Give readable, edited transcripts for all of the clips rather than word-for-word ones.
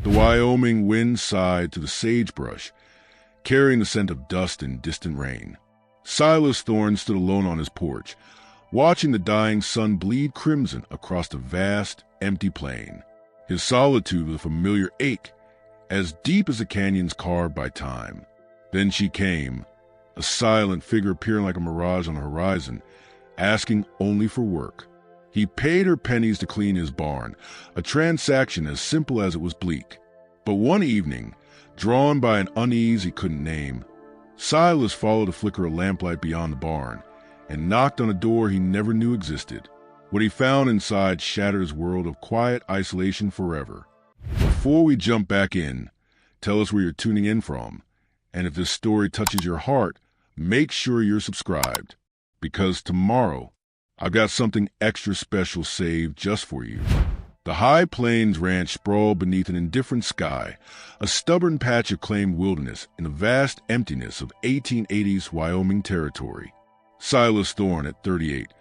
The Wyoming wind sighed through the sagebrush, carrying the scent of dust and distant rain. Silas Thorne stood alone on his porch, watching the dying sun bleed crimson across the vast, empty plain. His solitude was a familiar ache, as deep as the canyons carved by time. Then she came, a silent figure appearing like a mirage on the horizon, asking only for work. He paid her pennies to clean his barn, a transaction as simple as it was bleak. But one evening, drawn by an unease he couldn't name, Silas followed the flicker of lamplight beyond the barn and knocked on a door he never knew existed. What he found inside shattered his world of quiet isolation forever. Before we jump back in, tell us where you're tuning in from, and if this story touches your heart, make sure you're subscribed, because tomorrow I've got something extra special saved just for you. The High Plains Ranch sprawled beneath an indifferent sky, a stubborn patch of claimed wilderness in the vast emptiness of 1880s Wyoming territory. Silas Thorne, at 38,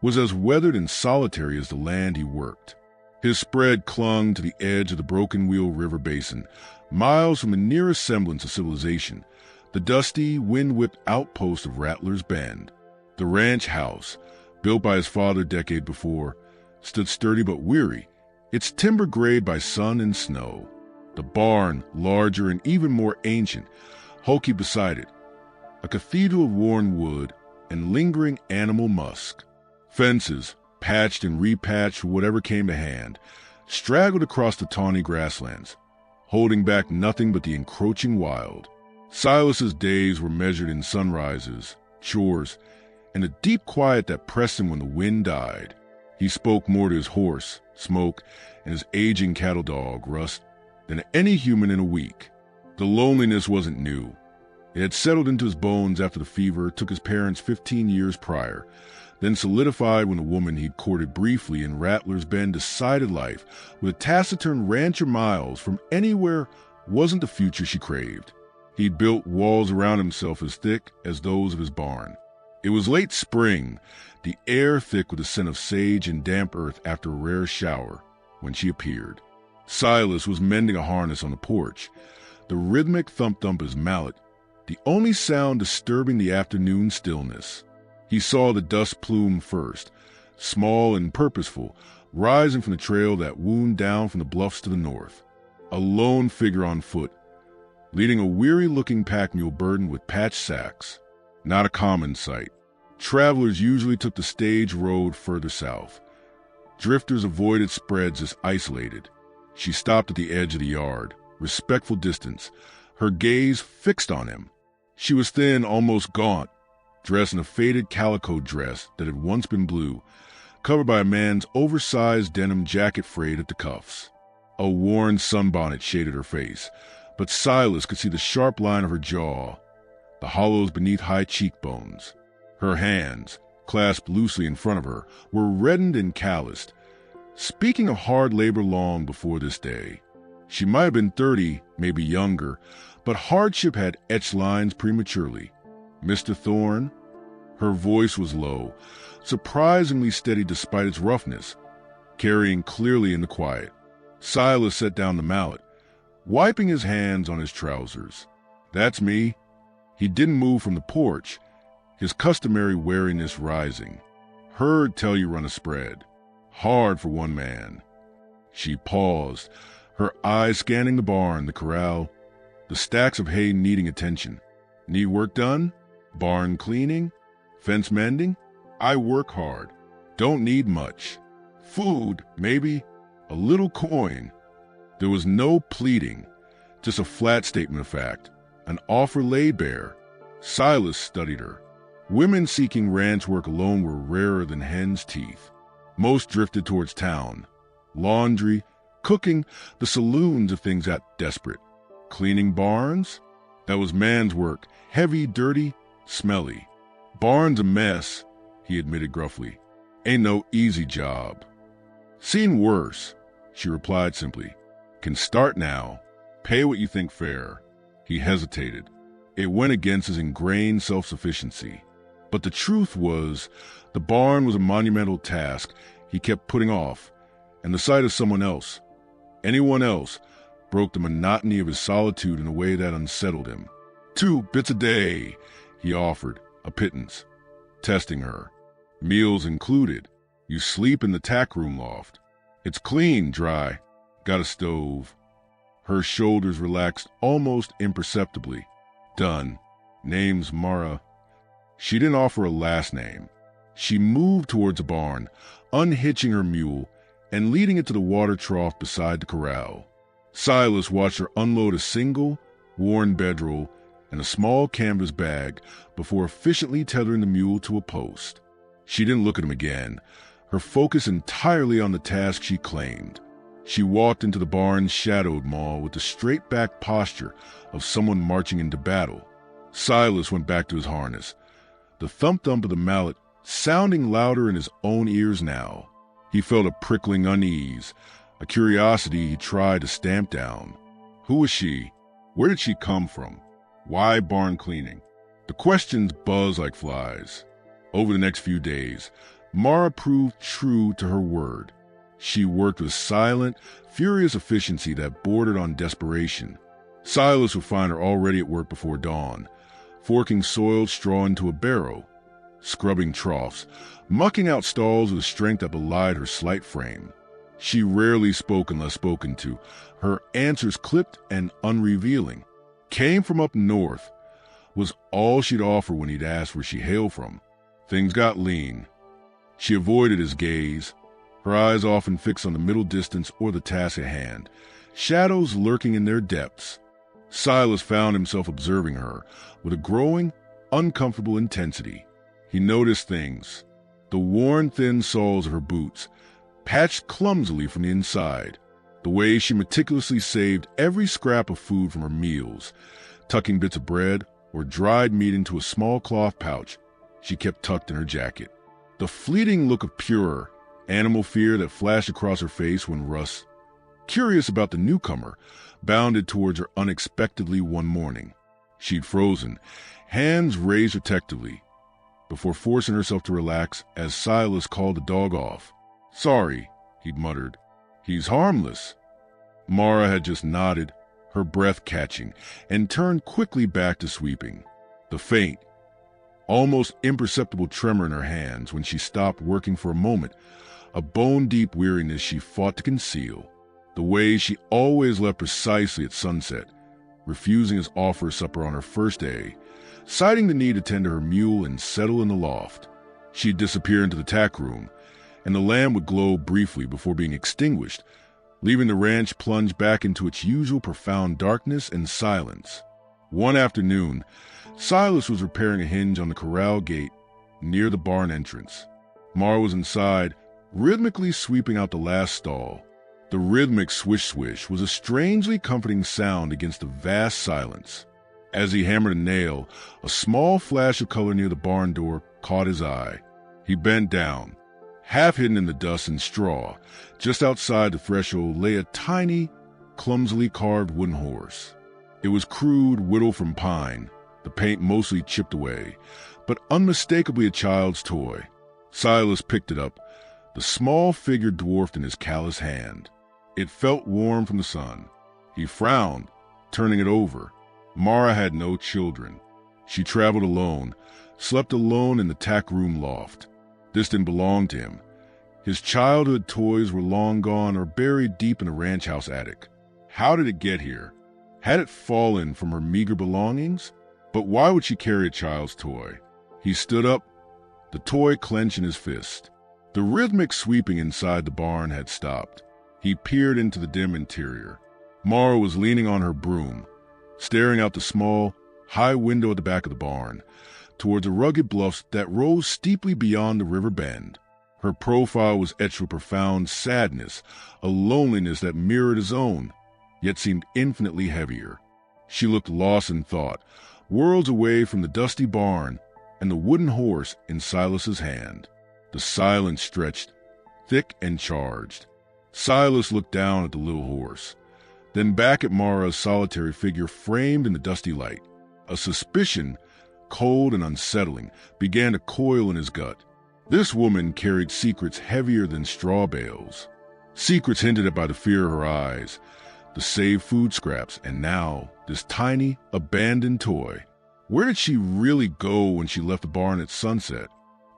was as weathered and solitary as the land he worked. His spread clung to the edge of the Broken Wheel River Basin, miles from the nearest semblance of civilization, the dusty, wind-whipped outpost of Rattler's Bend. The ranch house, built by his father a decade before, stood sturdy but weary, its timber grayed by sun and snow. The barn, larger and even more ancient, hulky beside it, a cathedral of worn wood and lingering animal musk. Fences, patched and repatched for whatever came to hand, straggled across the tawny grasslands, holding back nothing but the encroaching wild. Silas's days were measured in sunrises, chores, and a deep quiet that pressed him when the wind died. He spoke more to his horse, Smoke, and his aging cattle dog, Rust, than any human in a week. The loneliness wasn't new. It had settled into his bones after the fever took his parents 15 years prior, then solidified when the woman he'd courted briefly in Rattler's Bend decided life with a taciturn rancher miles from anywhere wasn't the future she craved. He'd built walls around himself as thick as those of his barn. It was late spring, the air thick with the scent of sage and damp earth after a rare shower, when she appeared. Silas was mending a harness on the porch, the rhythmic thump-thump of his mallet, the only sound disturbing the afternoon stillness. He saw the dust plume first, small and purposeful, rising from the trail that wound down from the bluffs to the north. A lone figure on foot, leading a weary-looking pack mule burdened with patched sacks. Not a common sight. Travelers usually took the stage road further south. Drifters avoided spreads as isolated. She stopped at the edge of the yard, respectful distance, her gaze fixed on him. She was thin, almost gaunt, dressed in a faded calico dress that had once been blue, covered by a man's oversized denim jacket frayed at the cuffs. A worn sunbonnet shaded her face, but Silas could see the sharp line of her jaw, the hollows beneath high cheekbones. Her hands, clasped loosely in front of her, were reddened and calloused, speaking of hard labor long before this day. She might have been 30, maybe younger, but hardship had etched lines prematurely. "Mr. Thorne?" Her voice was low, surprisingly steady despite its roughness, carrying clearly in the quiet. Silas set down the mallet, wiping his hands on his trousers. "That's me." He didn't move from the porch, his customary wariness rising. "Heard tell you run a spread. Hard for one man." She paused, her eyes scanning the barn, the corral, the stacks of hay needing attention. "Need work done? Barn cleaning? Fence mending? I work hard. Don't need much. Food, maybe. A little coin." There was no pleading, just a flat statement of fact, an offer laid bare. Silas studied her. Women seeking ranch work alone were rarer than hen's teeth. Most drifted towards town. Laundry, cooking, the saloons of things got desperate. Cleaning barns? That was man's work, heavy, dirty, smelly. "Barn's a mess," he admitted gruffly. "Ain't no easy job." "Seen worse," she replied simply. "Can start now. Pay what you think fair." He hesitated. It went against his ingrained self-sufficiency. But the truth was, the barn was a monumental task he kept putting off, and the sight of someone else, anyone else, broke the monotony of his solitude in a way that unsettled him. 2 bits a day, he offered, a pittance, testing her. Meals included. You sleep in the tack room loft. It's clean, dry. Got a stove. Her shoulders relaxed almost imperceptibly. Done. Name's Mara. She didn't offer a last name. She moved towards a barn, unhitching her mule and leading it to the water trough beside the corral. Silas watched her unload a single, worn bedroll and a small canvas bag before efficiently tethering the mule to a post. She didn't look at him again, her focus entirely on the task she claimed. She walked into the barn's shadowed maw with the straight-back posture of someone marching into battle. Silas went back to his harness, the thump-thump of the mallet sounding louder in his own ears now. He felt a prickling unease, a curiosity he tried to stamp down. Who was she? Where did she come from? Why barn cleaning? The questions buzzed like flies. Over the next few days, Mara proved true to her word. She worked with silent, furious efficiency that bordered on desperation. Silas would find her already at work before dawn, forking soiled straw into a barrow, scrubbing troughs, mucking out stalls with a strength that belied her slight frame. She rarely spoke unless spoken to, her answers clipped and unrevealing. Came from up north, was all she'd offer when he'd asked where she hailed from. Things got lean. She avoided his gaze, her eyes often fixed on the middle distance or the task at hand, shadows lurking in their depths. Silas found himself observing her with a growing, uncomfortable intensity. He noticed things. The worn, thin soles of her boots, patched clumsily from the inside. The way she meticulously saved every scrap of food from her meals, tucking bits of bread or dried meat into a small cloth pouch she kept tucked in her jacket. The fleeting look of pure, animal fear that flashed across her face when Russ, curious about the newcomer, bounded towards her unexpectedly one morning. She'd frozen, hands raised protectively, before forcing herself to relax as Silas called the dog off. "Sorry," he'd muttered. "He's harmless." Mara had just nodded, her breath catching, and turned quickly back to sweeping. The faint, almost imperceptible tremor in her hands when she stopped working for a moment, a bone-deep weariness she fought to conceal. The way she always left precisely at sunset, refusing his offer of supper on her first day, citing the need to tend to her mule and settle in the loft. She'd disappear into the tack room, and the lamp would glow briefly before being extinguished, leaving the ranch plunged back into its usual profound darkness and silence. One afternoon, Silas was repairing a hinge on the corral gate near the barn entrance. Mara was inside, rhythmically sweeping out the last stall. The rhythmic swish-swish was a strangely comforting sound against the vast silence. As he hammered a nail, a small flash of color near the barn door caught his eye. He bent down. Half hidden in the dust and straw, just outside the threshold lay a tiny, clumsily carved wooden horse. It was crude, whittled from pine, the paint mostly chipped away, but unmistakably a child's toy. Silas picked it up, the small figure dwarfed in his callous hand. It felt warm from the sun. He frowned, turning it over. Mara had no children. She traveled alone, slept alone in the tack room loft. This didn't belong to him. His childhood toys were long gone or buried deep in the ranch house attic. How did it get here? Had it fallen from her meager belongings? But why would she carry a child's toy? He stood up, the toy clenched in his fist. The rhythmic sweeping inside the barn had stopped. He peered into the dim interior. Mara was leaning on her broom, staring out the small, high window at the back of the barn, towards the rugged bluffs that rose steeply beyond the river bend. Her profile was etched with profound sadness, a loneliness that mirrored his own, yet seemed infinitely heavier. She looked lost in thought, worlds away from the dusty barn and the wooden horse in Silas's hand. The silence stretched, thick and charged. Silas looked down at the little horse, then back at Mara's solitary figure framed in the dusty light. A suspicion, cold and unsettling, began to coil in his gut. This woman carried secrets heavier than straw bales. Secrets hinted at by the fear of her eyes, the saved food scraps, and now this tiny, abandoned toy. Where did she really go when she left the barn at sunset?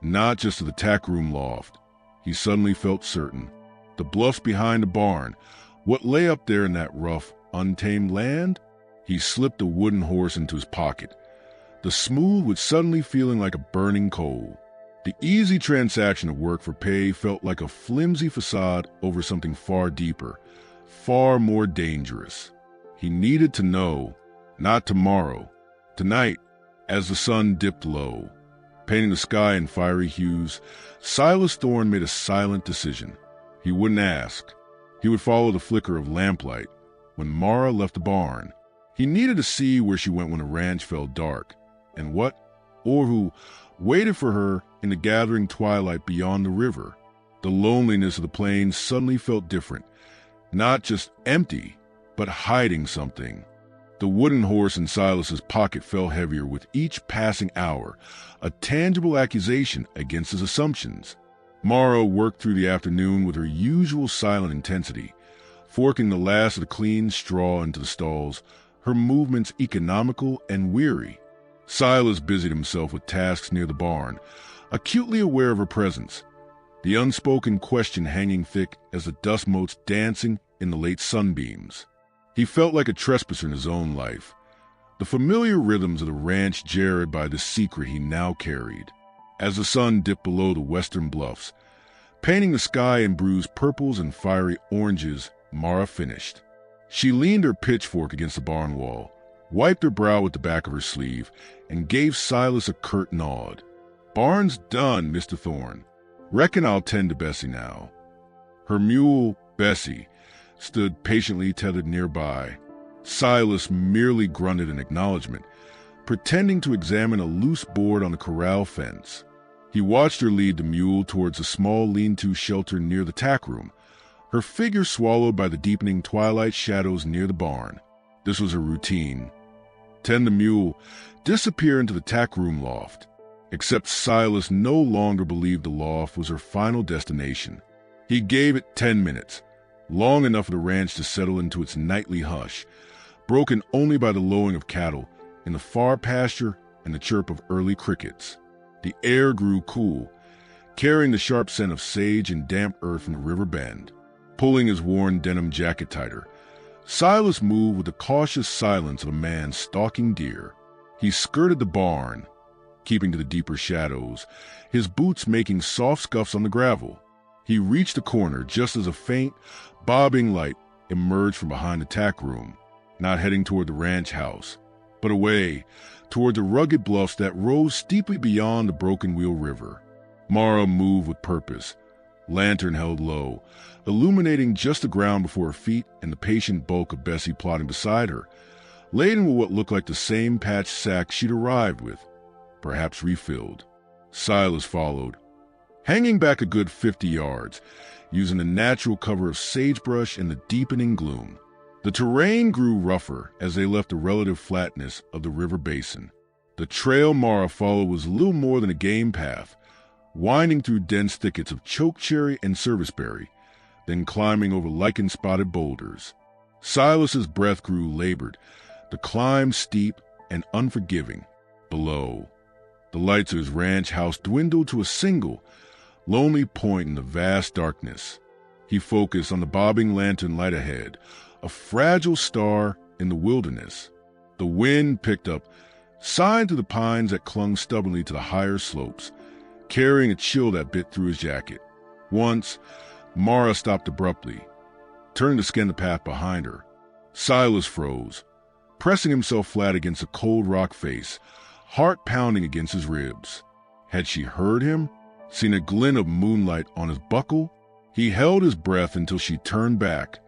Not just to the tack room loft. He suddenly felt certain. The bluffs behind the barn, what lay up there in that rough, untamed land? He slipped the wooden horse into his pocket. The smooth was suddenly feeling like a burning coal. The easy transaction of work for pay felt like a flimsy facade over something far deeper, far more dangerous. He needed to know, not tomorrow, tonight, as the sun dipped low, painting the sky in fiery hues. Silas Thorne made a silent decision. He wouldn't ask. He would follow the flicker of lamplight. When Mara left the barn, he needed to see where she went when the ranch fell dark, and what or who waited for her in the gathering twilight beyond the river. The loneliness of the plains suddenly felt different, not just empty, but hiding something. The wooden horse in Silas's pocket fell heavier with each passing hour, a tangible accusation against his assumptions. Mara worked through the afternoon with her usual silent intensity, forking the last of the clean straw into the stalls, her movements economical and weary. Silas busied himself with tasks near the barn, acutely aware of her presence, the unspoken question hanging thick as the dust motes dancing in the late sunbeams. He felt like a trespasser in his own life, the familiar rhythms of the ranch jarred by the secret he now carried. As the sun dipped below the western bluffs, painting the sky in brews purples and fiery oranges, Mara finished. She leaned her pitchfork against the barn wall, wiped her brow with the back of her sleeve, and gave Silas a curt nod. "Barn's done, Mr. Thorne. Reckon I'll tend to Bessie now." Her mule, Bessie, stood patiently tethered nearby. Silas merely grunted in acknowledgement, pretending to examine a loose board on the corral fence. He watched her lead the mule towards a small lean-to shelter near the tack room, her figure swallowed by the deepening twilight shadows near the barn. This was her routine. Tend the mule, disappear into the tack room loft. Except Silas no longer believed the loft was her final destination. He gave it 10 minutes, long enough for the ranch to settle into its nightly hush, broken only by the lowing of cattle in the far pasture and the chirp of early crickets. The air grew cool, carrying the sharp scent of sage and damp earth from the river bend. Pulling his worn denim jacket tighter, Silas moved with the cautious silence of a man stalking deer. He skirted the barn, keeping to the deeper shadows, his boots making soft scuffs on the gravel. He reached the corner just as a faint, bobbing light emerged from behind the tack room, not heading toward the ranch house, but away toward the rugged bluffs that rose steeply beyond the Broken Wheel River. Mara moved with purpose, lantern held low, illuminating just the ground before her feet and the patient bulk of Bessie plodding beside her, laden with what looked like the same patched sack she'd arrived with, perhaps refilled. Silas followed, hanging back a good 50 yards, using the natural cover of sagebrush and the deepening gloom. The terrain grew rougher as they left the relative flatness of the river basin. The trail Mara followed was little more than a game path, winding through dense thickets of chokecherry and serviceberry, then climbing over lichen-spotted boulders. Silas's breath grew labored, the climb steep and unforgiving. Below, the lights of his ranch house dwindled to a single, lonely point in the vast darkness. He focused on the bobbing lantern light ahead, a fragile star in the wilderness. The wind picked up, sighed through the pines that clung stubbornly to the higher slopes, carrying a chill that bit through his jacket. Once, Mara stopped abruptly, turning to scan the path behind her. Silas froze, pressing himself flat against a cold rock face, heart pounding against his ribs. Had she heard him? Seen a glint of moonlight on his buckle? He held his breath until she turned back,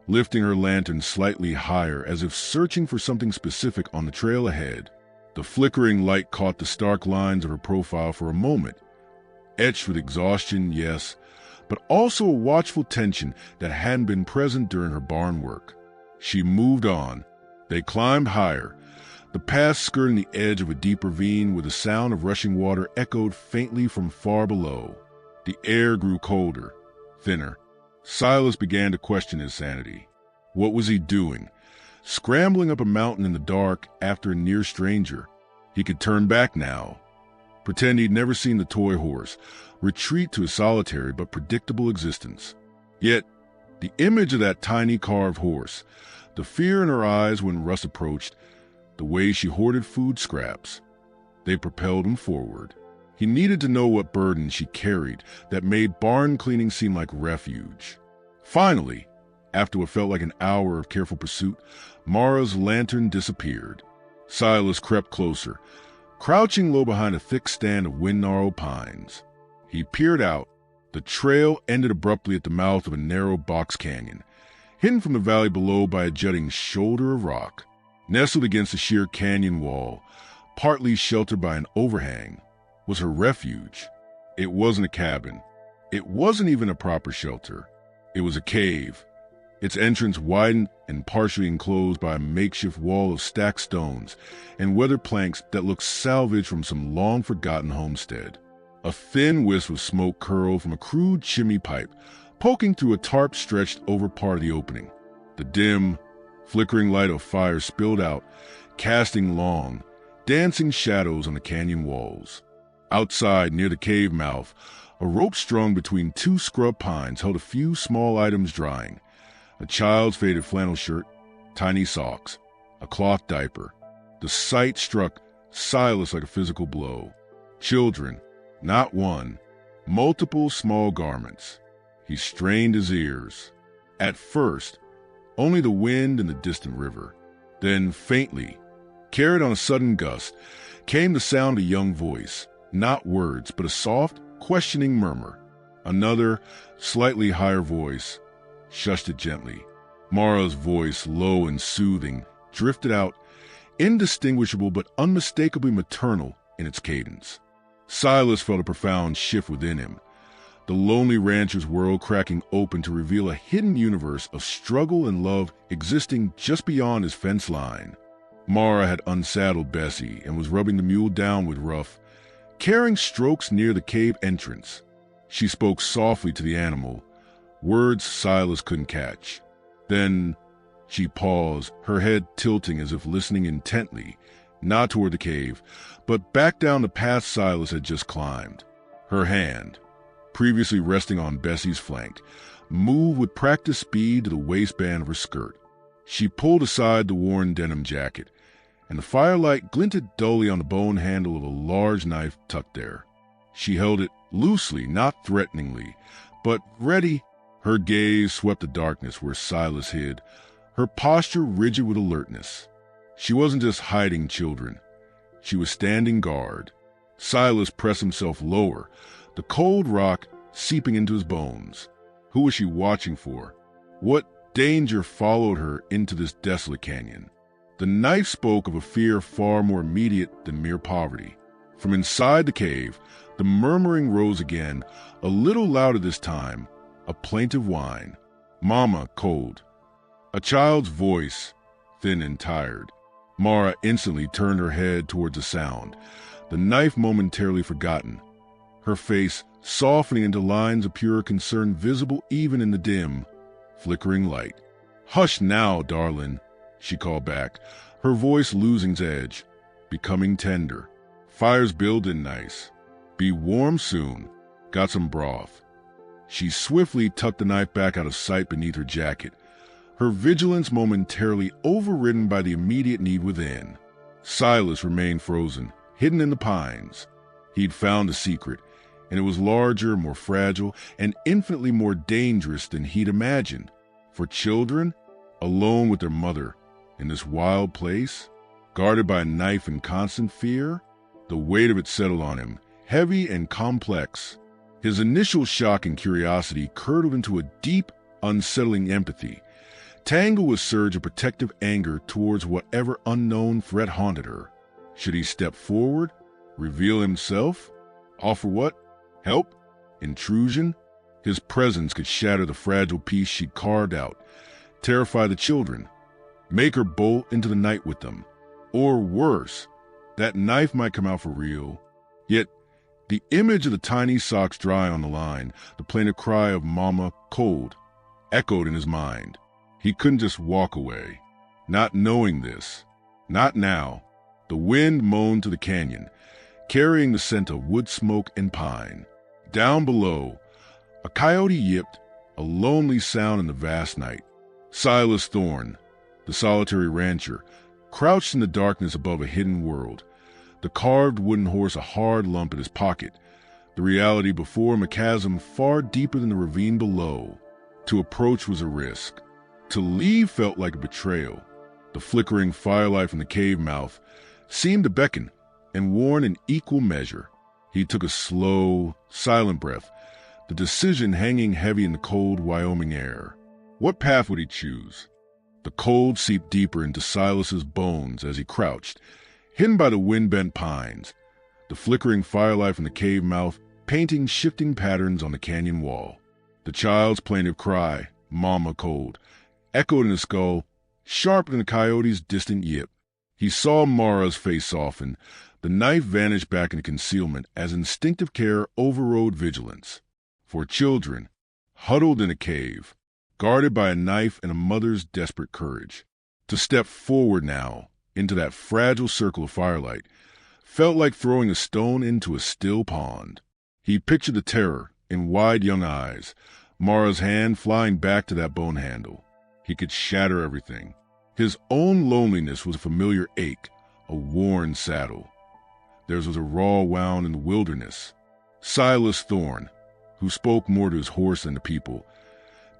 lifting her lantern slightly higher as if searching for something specific on the trail ahead. The flickering light caught the stark lines of her profile for a moment, etched with exhaustion, yes, but also a watchful tension that hadn't been present during her barn work. She moved on. They climbed higher, the path skirting the edge of a deep ravine where the sound of rushing water echoed faintly from far below. The air grew colder, thinner. Silas began to question his sanity. What was he doing? Scrambling up a mountain in the dark after a near stranger. He could turn back now, pretend he'd never seen the toy horse, retreat to a solitary but predictable existence. Yet, the image of that tiny carved horse, the fear in her eyes when Russ approached, the way she hoarded food scraps, they propelled him forward. He needed to know what burden she carried that made barn cleaning seem like refuge. Finally, after what felt like an hour of careful pursuit, Mara's lantern disappeared. Silas crept closer, crouching low behind a thick stand of wind-gnarled pines. He peered out. The trail ended abruptly at the mouth of a narrow box canyon, hidden from the valley below by a jutting shoulder of rock. Nestled against the sheer canyon wall, partly sheltered by an overhang, was her refuge. It wasn't a cabin. It wasn't even a proper shelter. It was a cave, its entrance widened and partially enclosed by a makeshift wall of stacked stones and weathered planks that looked salvaged from some long-forgotten homestead. A thin wisp of smoke curled from a crude chimney pipe, poking through a tarp stretched over part of the opening. The dim, flickering light of fire spilled out, casting long, dancing shadows on the canyon walls. Outside, near the cave mouth, a rope strung between two scrub pines held a few small items drying. A child's faded flannel shirt, tiny socks, a cloth diaper. The sight struck Silas like a physical blow. Children, not one, multiple small garments. He strained his ears. At first, only the wind and the distant river. Then, faintly, carried on a sudden gust, came the sound of a young voice. Not words, but a soft, questioning murmur. Another, slightly higher voice shushed it gently. Mara's voice, low and soothing, drifted out, indistinguishable but unmistakably maternal in its cadence. Silas felt a profound shift within him, the lonely rancher's world cracking open to reveal a hidden universe of struggle and love existing just beyond his fence line. Mara had unsaddled Bessie and was rubbing the mule down with rough, carrying strokes near the cave entrance. She spoke softly to the animal, words Silas couldn't catch. Then she paused, her head tilting as if listening intently, not toward the cave, but back down the path Silas had just climbed. Her hand, previously resting on Bessie's flank, moved with practiced speed to the waistband of her skirt. She pulled aside the worn denim jacket, and the firelight glinted dully on the bone handle of a large knife tucked there. She held it loosely, not threateningly, but ready. Her gaze swept the darkness where Silas hid, her posture rigid with alertness. She wasn't just hiding children. She was standing guard. Silas pressed himself lower, the cold rock seeping into his bones. Who was she watching for? What danger followed her into this desolate canyon? The knife spoke of a fear far more immediate than mere poverty. From inside the cave, the murmuring rose again, a little louder this time, a plaintive whine. "Mama," cold. A child's voice, thin and tired. Mara instantly turned her head towards the sound, the knife momentarily forgotten, her face softening into lines of pure concern visible even in the dim, flickering light. "Hush now, darling," she called back, her voice losing its edge, becoming tender. "Fire's building nice. Be warm soon. Got some broth." She swiftly tucked the knife back out of sight beneath her jacket, her vigilance momentarily overridden by the immediate need within. Silas remained frozen, hidden in the pines. He'd found the secret, and it was larger, more fragile, and infinitely more dangerous than he'd imagined. For children, alone with their mother, in this wild place, guarded by a knife in constant fear, the weight of it settled on him, heavy and complex. His initial shock and curiosity curdled into a deep, unsettling empathy, tangled with a surge of protective anger towards whatever unknown threat haunted her. Should he step forward, reveal himself, offer what? Help? Intrusion? His presence could shatter the fragile peace she'd carved out, terrify the children, make her bolt into the night with them. Or worse, that knife might come out for real. Yet, the image of the tiny socks dry on the line, the plaintive cry of "Mama," cold, echoed in his mind. He couldn't just walk away. Not knowing this. Not now. The wind moaned to the canyon, carrying the scent of wood smoke and pine. Down below, a coyote yipped, a lonely sound in the vast night. Silas Thorne, the solitary rancher, crouched in the darkness above a hidden world, the carved wooden horse a hard lump in his pocket, the reality before him a chasm far deeper than the ravine below. To approach was a risk. To leave felt like a betrayal. The flickering firelight from the cave mouth seemed to beckon and warn in equal measure. He took a slow, silent breath, the decision hanging heavy in the cold Wyoming air. What path would he choose? The cold seeped deeper into Silas's bones as he crouched, hidden by the wind-bent pines, the flickering firelight from the cave mouth painting shifting patterns on the canyon wall. The child's plaintive cry, "Mama cold," echoed in his skull, sharper than the coyote's distant yip. He saw Mara's face soften, the knife vanish back into concealment as instinctive care overrode vigilance. For children, huddled in a cave, guarded by a knife and a mother's desperate courage. To step forward now, into that fragile circle of firelight, felt like throwing a stone into a still pond. He pictured the terror in wide young eyes, Mara's hand flying back to that bone handle. He could shatter everything. His own loneliness was a familiar ache, a worn saddle. Theirs was a raw wound in the wilderness. Silas Thorne, who spoke more to his horse than to people,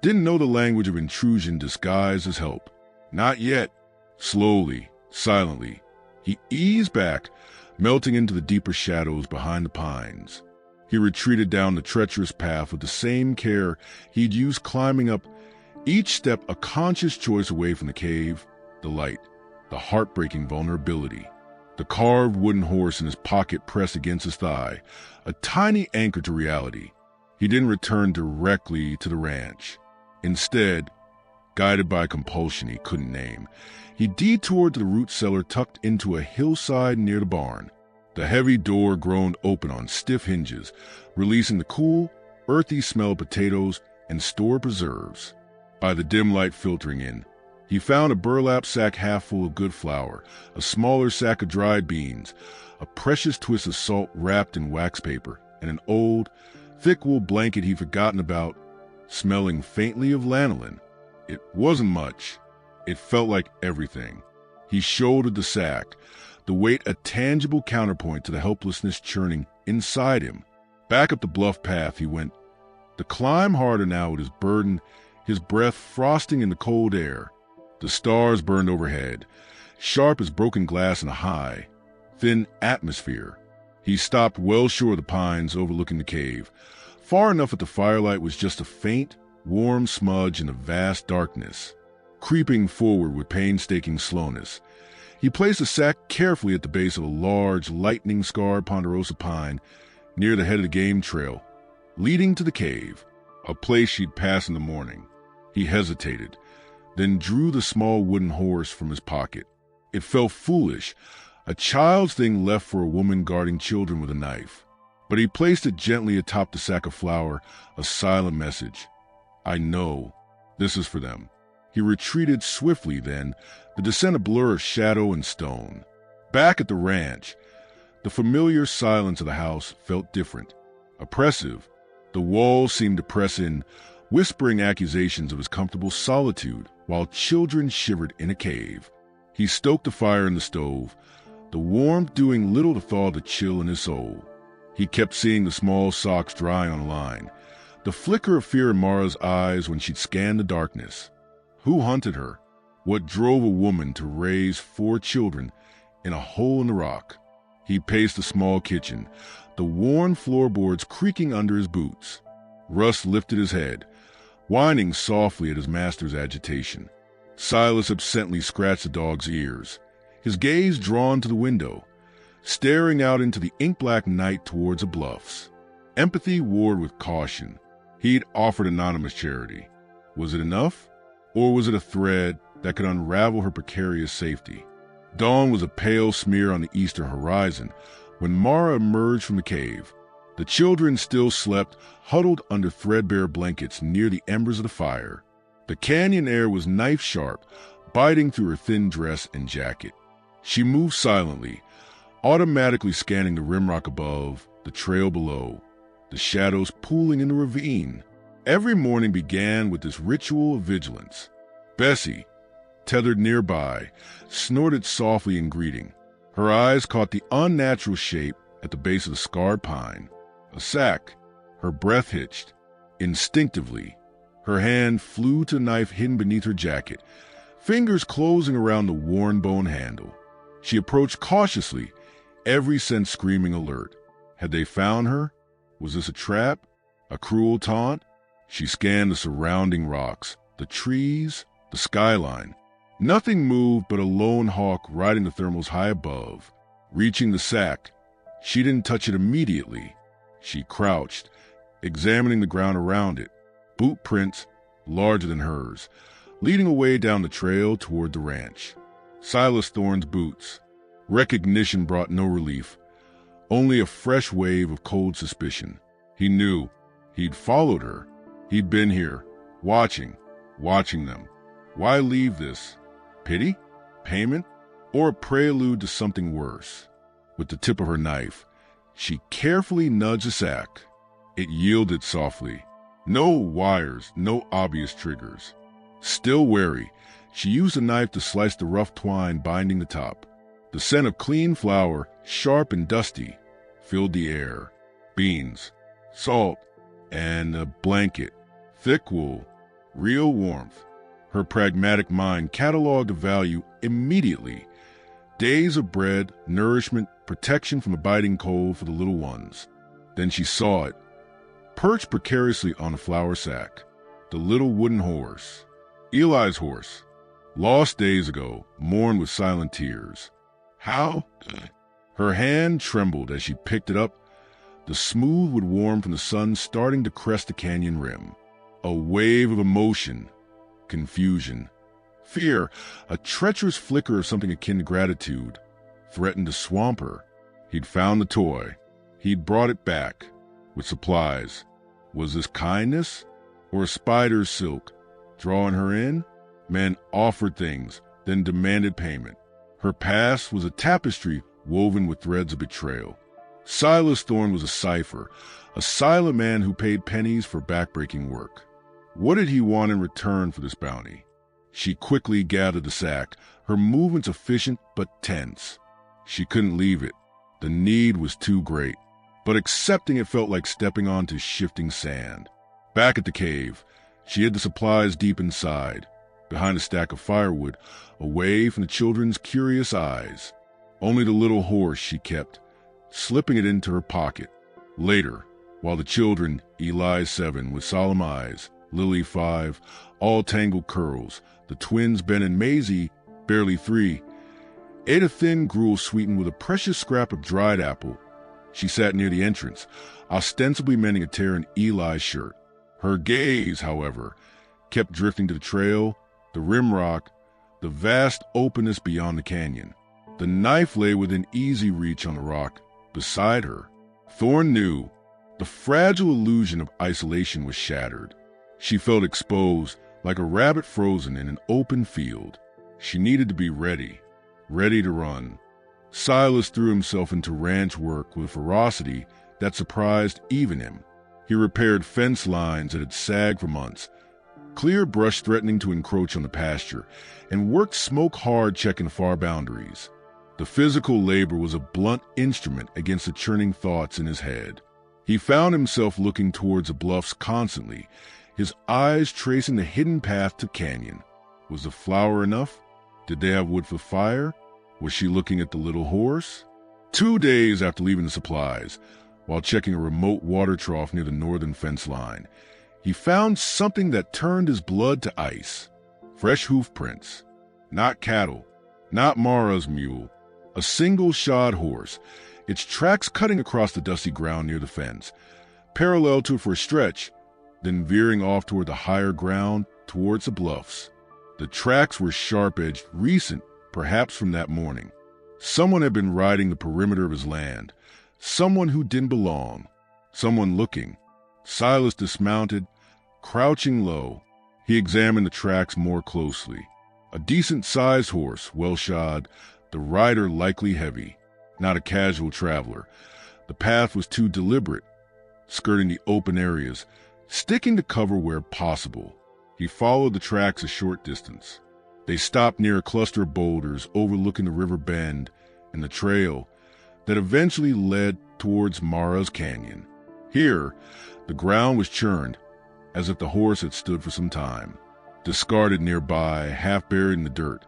didn't know the language of intrusion disguised as help. Not yet. Slowly, silently, he eased back, melting into the deeper shadows behind the pines. He retreated down the treacherous path with the same care he'd used climbing up, each step a conscious choice away from the cave, the light, the heartbreaking vulnerability. The carved wooden horse in his pocket pressed against his thigh, a tiny anchor to reality. He didn't return directly to the ranch. Instead, guided by compulsion he couldn't name, he detoured to the root cellar tucked into a hillside near the barn. The heavy door groaned open on stiff hinges, releasing the cool, earthy smell of potatoes and stored preserves. By the dim light filtering in, he found a burlap sack half full of good flour, a smaller sack of dried beans, a precious twist of salt wrapped in wax paper, and an old, thick wool blanket he'd forgotten about, smelling faintly of lanolin. It wasn't much. It felt like everything. He shouldered the sack, the weight a tangible counterpoint to the helplessness churning inside him. Back up the bluff path he went, to climb harder now with his burden, his breath frosting in the cold air. The stars burned overhead, sharp as broken glass in a high, thin atmosphere. He stopped well short of the pines overlooking the cave, far enough that the firelight was just a faint, warm smudge in the vast darkness. Creeping forward with painstaking slowness, he placed the sack carefully at the base of a large, lightning-scarred ponderosa pine near the head of the game trail, leading to the cave, a place she'd passed in the morning. He hesitated, then drew the small wooden horse from his pocket. It felt foolish, a child's thing left for a woman guarding children with a knife. But he placed it gently atop the sack of flour, a silent message. "I know. This is for them." He retreated swiftly then, the descent a blur of shadow and stone. Back at the ranch, the familiar silence of the house felt different, oppressive. The walls seemed to press in, whispering accusations of his comfortable solitude, while children shivered in a cave. He stoked the fire in the stove, the warmth doing little to thaw the chill in his soul. He kept seeing the small socks drying on a line, the flicker of fear in Mara's eyes when she'd scanned the darkness. Who hunted her? What drove a woman to raise 4 children in a hole in the rock? He paced the small kitchen, the worn floorboards creaking under his boots. Russ lifted his head, whining softly at his master's agitation. Silas absently scratched the dog's ears, his gaze drawn to the window, staring out into the ink-black night towards the bluffs. Empathy warred with caution. He'd offered anonymous charity. Was it enough? Or was it a thread that could unravel her precarious safety? Dawn was a pale smear on the eastern horizon when Mara emerged from the cave. The children still slept, huddled under threadbare blankets near the embers of the fire. The canyon air was knife-sharp, biting through her thin dress and jacket. She moved silently, automatically scanning the rimrock above, the trail below, the shadows pooling in the ravine. Every morning began with this ritual of vigilance. Bessie, tethered nearby, snorted softly in greeting. Her eyes caught the unnatural shape at the base of the scarred pine. A sack. Her breath hitched. Instinctively, her hand flew to the knife hidden beneath her jacket, fingers closing around the worn bone handle. She approached cautiously, every sense screaming alert. Had they found her? Was this a trap? A cruel taunt? She scanned the surrounding rocks, the trees, the skyline. Nothing moved but a lone hawk riding the thermals high above. Reaching the sack, she didn't touch it immediately. She crouched, examining the ground around it. Boot prints, larger than hers, leading away down the trail toward the ranch. Silas Thorne's boots. Recognition brought no relief, only a fresh wave of cold suspicion. He knew. He'd followed her. He'd been here, watching them. Why leave this? Pity? Payment? Or a prelude to something worse? With the tip of her knife, she carefully nudged the sack. It yielded softly. No wires, no obvious triggers. Still wary, she used the knife to slice the rough twine binding the top. The scent of clean flour, sharp and dusty, filled the air. Beans, salt, and a blanket. Thick wool, real warmth. Her pragmatic mind cataloged the value immediately. Days of bread, nourishment, protection from a biting cold for the little ones. Then she saw it, perched precariously on a flour sack. The little wooden horse. Eli's horse. Lost days ago, mourned with silent tears. How? Her hand trembled as she picked it up, the smooth wood warm from the sun starting to crest the canyon rim. A wave of emotion, confusion, fear, a treacherous flicker of something akin to gratitude, threatened to swamp her. He'd found the toy. He'd brought it back, with supplies. Was this kindness, or a spider's silk, drawing her in? Men offered things, then demanded payment. Her past was a tapestry woven with threads of betrayal. Silas Thorne was a cipher, a silent man who paid pennies for backbreaking work. What did he want in return for this bounty? She quickly gathered the sack, her movements efficient but tense. She couldn't leave it. The need was too great, but accepting it felt like stepping onto shifting sand. Back at the cave, she hid the supplies deep inside, behind a stack of firewood, away from the children's curious eyes. Only the little horse she kept, slipping it into her pocket. Later, while the children, Eli 7 with solemn eyes, Lily 5, all tangled curls, the twins Ben and Maisie, barely 3, ate a thin gruel sweetened with a precious scrap of dried apple. She sat near the entrance, ostensibly mending a tear in Eli's shirt. Her gaze, however, kept drifting to the trail, the rim rock, the vast openness beyond the canyon. The knife lay within easy reach on the rock beside her. Thorne knew the fragile illusion of isolation was shattered. She felt exposed, like a rabbit frozen in an open field. She needed to be ready to run. Silas threw himself into ranch work with a ferocity that surprised even him. He repaired fence lines that had sagged for months, cleared brush threatening to encroach on the pasture, and worked smoke hard checking far boundaries. The physical labor was a blunt instrument against the churning thoughts in his head. He found himself looking towards the bluffs constantly, his eyes tracing the hidden path to canyon. Was the flour enough? Did they have wood for fire? Was she looking at the little horse? 2 days after leaving the supplies, while checking a remote water trough near the northern fence line, he found something that turned his blood to ice. Fresh hoof prints. Not cattle, not Mara's mule. A single shod horse, its tracks cutting across the dusty ground near the fence, parallel to it for a stretch, then veering off toward the higher ground, towards the bluffs. The tracks were sharp-edged, recent, perhaps from that morning. Someone had been riding the perimeter of his land, someone who didn't belong, someone looking. Silas dismounted, crouching low, He examined the tracks more closely. A decent-sized horse, well-shod, the rider likely heavy, not a casual traveler. The path was too deliberate, skirting the open areas, sticking to cover where possible. He followed the tracks a short distance. They stopped near a cluster of boulders overlooking the river bend and the trail that eventually led towards Mara's Canyon. Here, the ground was churned, as if the horse had stood for some time. Discarded nearby, half buried in the dirt,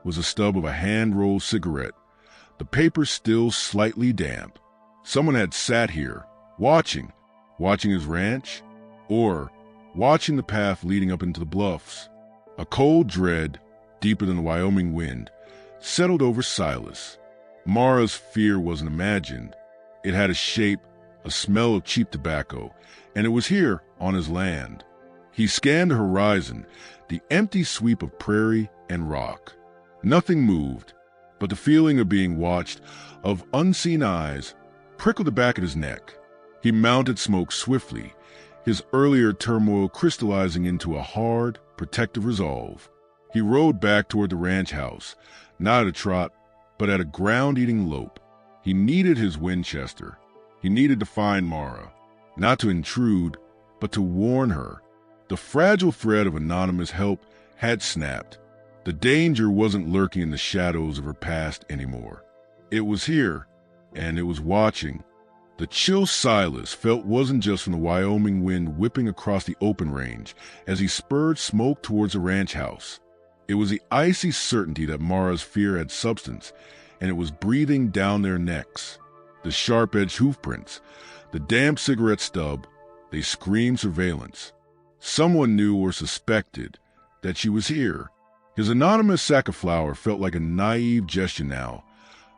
was a stub of a hand-rolled cigarette, the paper still slightly damp. Someone had sat here, watching his ranch, or watching the path leading up into the bluffs. A cold dread, deeper than the Wyoming wind, settled over Silas. Mara's fear wasn't imagined. It had a shape, a smell of cheap tobacco, and it was here, on his land. He scanned the horizon, the empty sweep of prairie and rock. Nothing moved, but the feeling of being watched, of unseen eyes, prickled the back of his neck. He mounted smoke swiftly, his earlier turmoil crystallizing into a hard, protective resolve. He rode back toward the ranch house, not at a trot, but at a ground-eating lope. He needed his Winchester. He needed to find Mara, not to intrude, but to warn her. The fragile thread of anonymous help had snapped. The danger wasn't lurking in the shadows of her past anymore. It was here, and it was watching. The chill Silas felt wasn't just from the Wyoming wind whipping across the open range as he spurred smoke towards the ranch house. It was the icy certainty that Mara's fear had substance, and it was breathing down their necks. The sharp-edged hoofprints, the damp cigarette stub, they screamed surveillance. Someone knew or suspected that she was here. His anonymous sack of flour felt like a naive gesture now,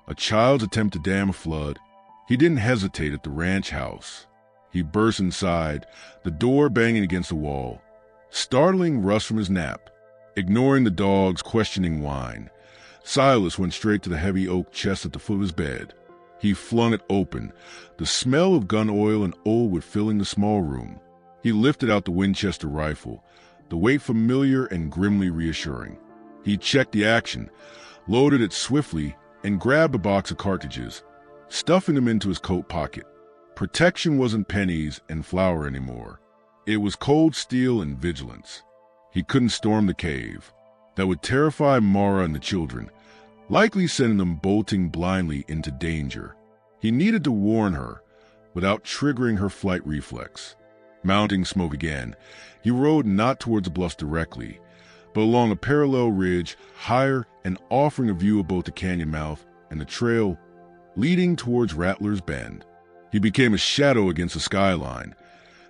a child's attempt to dam a flood. He didn't hesitate at the ranch house. He burst inside, the door banging against the wall. Startling Russ from his nap. Ignoring the dog's questioning whine, Silas went straight to the heavy oak chest at the foot of his bed. He flung it open, the smell of gun oil and old wood filling the small room. He lifted out the Winchester rifle, the weight familiar and grimly reassuring. He checked the action, loaded it swiftly, and grabbed a box of cartridges, stuffing them into his coat pocket. Protection wasn't pennies and flour anymore. It was cold steel and vigilance. He couldn't storm the cave. That would terrify Mara and the children, likely sending them bolting blindly into danger. He needed to warn her without triggering her flight reflex. Mounting smoke again, he rode not towards the bluffs directly, but along a parallel ridge, higher and offering a view of both the canyon mouth and the trail leading towards Rattler's Bend. He became a shadow against the skyline,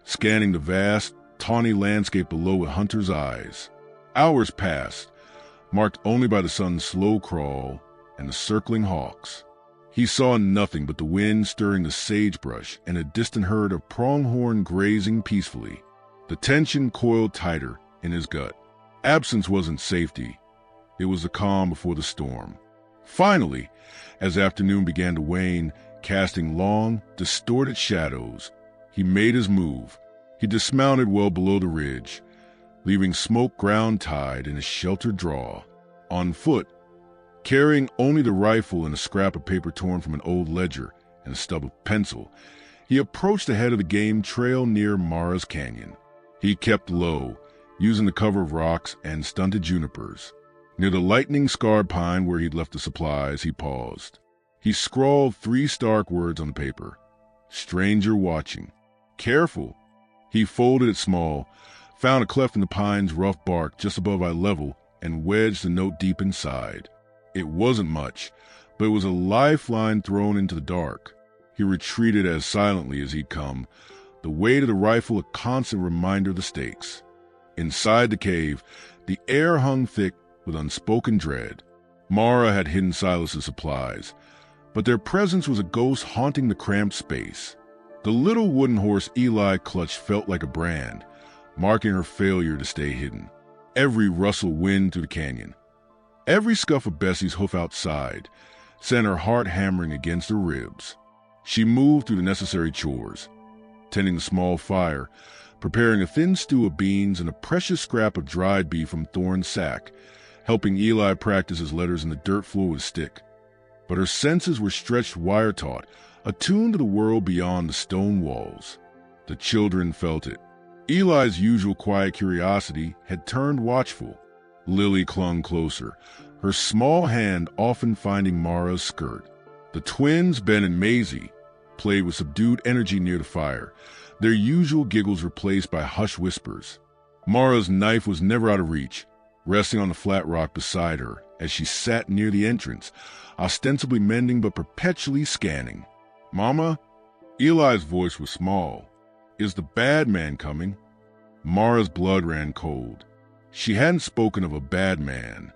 scanning the vast, tawny landscape below with hunter's eyes. Hours passed, marked only by the sun's slow crawl and the circling hawks. He saw nothing but the wind stirring the sagebrush and a distant herd of pronghorn grazing peacefully. The tension coiled tighter in his gut. Absence wasn't safety. It was the calm before the storm. Finally, as afternoon began to wane, casting long, distorted shadows, he made his move. He dismounted well below the ridge, leaving smoke ground-tied in a sheltered draw. On foot, carrying only the rifle and a scrap of paper torn from an old ledger and a stub of pencil, he approached the head of the game trail near Mara's Canyon. He kept low, using the cover of rocks and stunted junipers. Near the lightning-scarred pine where he'd left the supplies, he paused. He scrawled 3 stark words on the paper. Stranger watching. Careful. He folded it small, found a cleft in the pine's rough bark just above eye level, and wedged the note deep inside. It wasn't much, but it was a lifeline thrown into the dark. He retreated as silently as he'd come, the weight of the rifle a constant reminder of the stakes. Inside the cave, the air hung thick with unspoken dread. Mara had hidden Silas's supplies, but their presence was a ghost haunting the cramped space. The little wooden horse Eli clutched felt like a brand, marking her failure to stay hidden. Every rustle wind through the canyon, every scuff of Bessie's hoof outside, sent her heart hammering against her ribs. She moved through the necessary chores, tending the small fire, preparing a thin stew of beans and a precious scrap of dried beef from Thorn's sack, helping Eli practice his letters in the dirt floor with a stick. But her senses were stretched wire-taut, attuned to the world beyond the stone walls. The children felt it. Eli's usual quiet curiosity had turned watchful. Lily clung closer, her small hand often finding Mara's skirt. The twins, Ben and Maisie, played with subdued energy near the fire, their usual giggles replaced by hushed whispers. Mara's knife was never out of reach, resting on the flat rock beside her as she sat near the entrance, ostensibly mending but perpetually scanning. "Mama?" Eli's voice was small. "Is the bad man coming?" Mara's blood ran cold. She hadn't spoken of a bad man.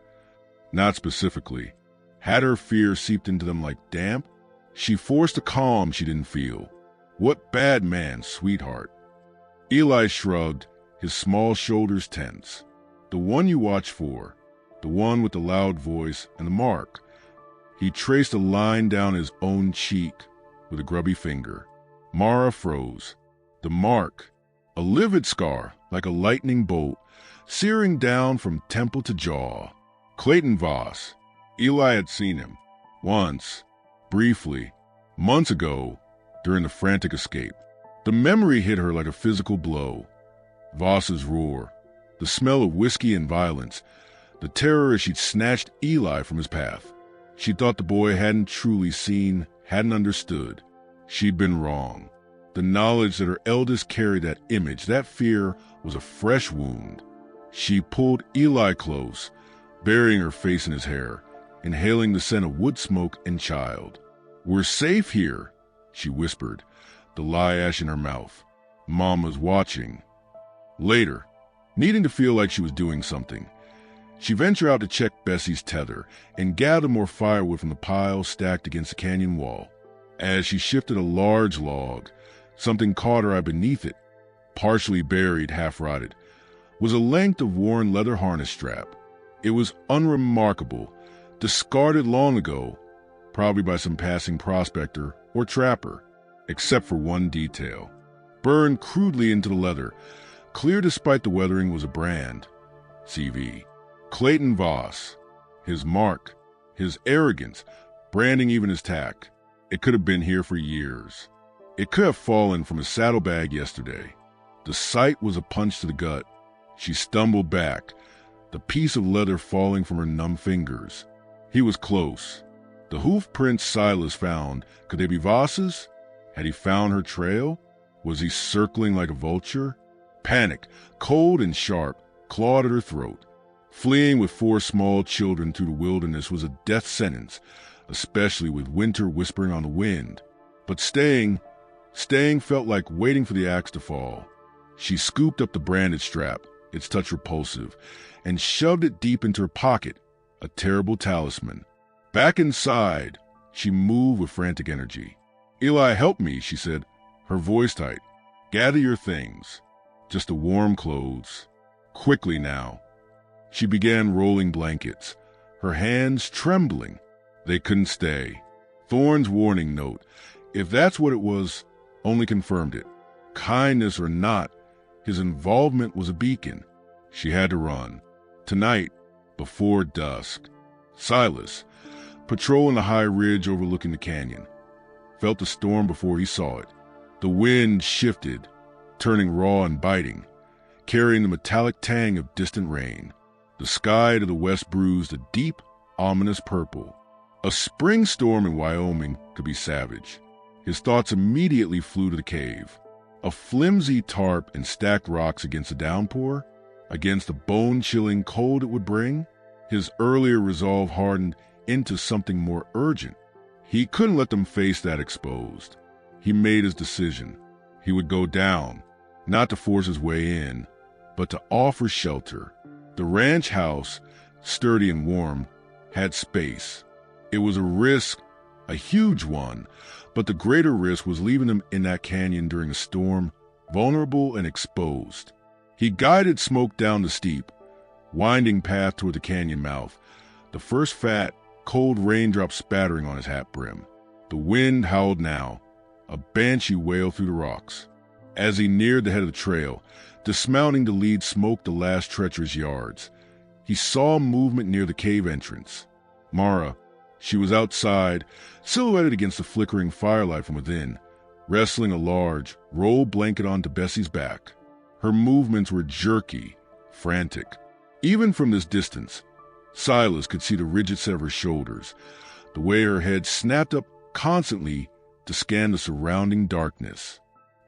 Not specifically. Had her fear seeped into them like damp? She forced a calm she didn't feel. "What bad man, sweetheart?" Eli shrugged, his small shoulders tense. "The one you watch for. The one with the loud voice and the mark." He traced a line down his own cheek with a grubby finger. Mara froze. The mark. A livid scar, like a lightning bolt, searing down from temple to jaw. Clayton Voss. Eli had seen him. Once. Briefly. Months ago, during the frantic escape. The memory hit her like a physical blow. Voss's roar. The smell of whiskey and violence. The terror as she'd snatched Eli from his path. She thought the boy hadn't truly seen, hadn't understood. She'd been wrong. The knowledge that her eldest carried that image, that fear, was a fresh wound. She pulled Eli close, burying her face in his hair, inhaling the scent of wood smoke and child. "We're safe here," she whispered, the lye ash in her mouth. Mama's watching. Later, needing to feel like she was doing something, she ventured out to check Bessie's tether and gather more firewood from the pile stacked against the canyon wall. As she shifted a large log, something caught her eye beneath it. Partially buried, half-rotted, was a length of worn leather harness strap. It was unremarkable, discarded long ago, probably by some passing prospector or trapper, except for one detail. Burned crudely into the leather, clear despite the weathering, was a brand. CV. Clayton Voss. His mark, his arrogance, branding even his tack. It could have been here for years. It could have fallen from his saddlebag yesterday. The sight was a punch to the gut. She stumbled back, the piece of leather falling from her numb fingers. He was close. The hoof prints Silas found, could they be Voss's? Had he found her trail? Was he circling like a vulture? Panic, cold and sharp, clawed at her throat. Fleeing with 4 small children through the wilderness was a death sentence, especially with winter whispering on the wind. But staying felt like waiting for the axe to fall. She scooped up the branded strap, its touch repulsive, and shoved it deep into her pocket, a terrible talisman. Back inside, she moved with frantic energy. "Eli, help me," she said, her voice tight. "Gather your things. Just the warm clothes. Quickly now." She began rolling blankets, her hands trembling. They couldn't stay. Thorn's warning note, if that's what it was, only confirmed it. Kindness or not, his involvement was a beacon. She had to run. Tonight, before dusk. Silas, patrolling the high ridge overlooking the canyon, felt the storm before he saw it. The wind shifted, turning raw and biting, carrying the metallic tang of distant rain. The sky to the west bruised a deep, ominous purple. A spring storm in Wyoming could be savage. His thoughts immediately flew to the cave. A flimsy tarp and stacked rocks against a downpour, against the bone-chilling cold it would bring. His earlier resolve hardened into something more urgent. He couldn't let them face that exposed. He made his decision. He would go down, not to force his way in, but to offer shelter. The ranch house, sturdy and warm, had space. It was a risk, a huge one, but the greater risk was leaving them in that canyon during a storm, vulnerable and exposed. He guided Smoke down the steep, winding path toward the canyon mouth, the first fat, cold raindrops spattering on his hat brim. The wind howled now, a banshee wail through the rocks. As he neared the head of the trail, dismounting to lead Smoke the last treacherous yards, he saw movement near the cave entrance. Mara, she was outside, silhouetted against the flickering firelight from within, wrestling a large, rolled blanket onto Bessie's back. Her movements were jerky, frantic. Even from this distance, Silas could see the rigid set of her shoulders, the way her head snapped up constantly to scan the surrounding darkness.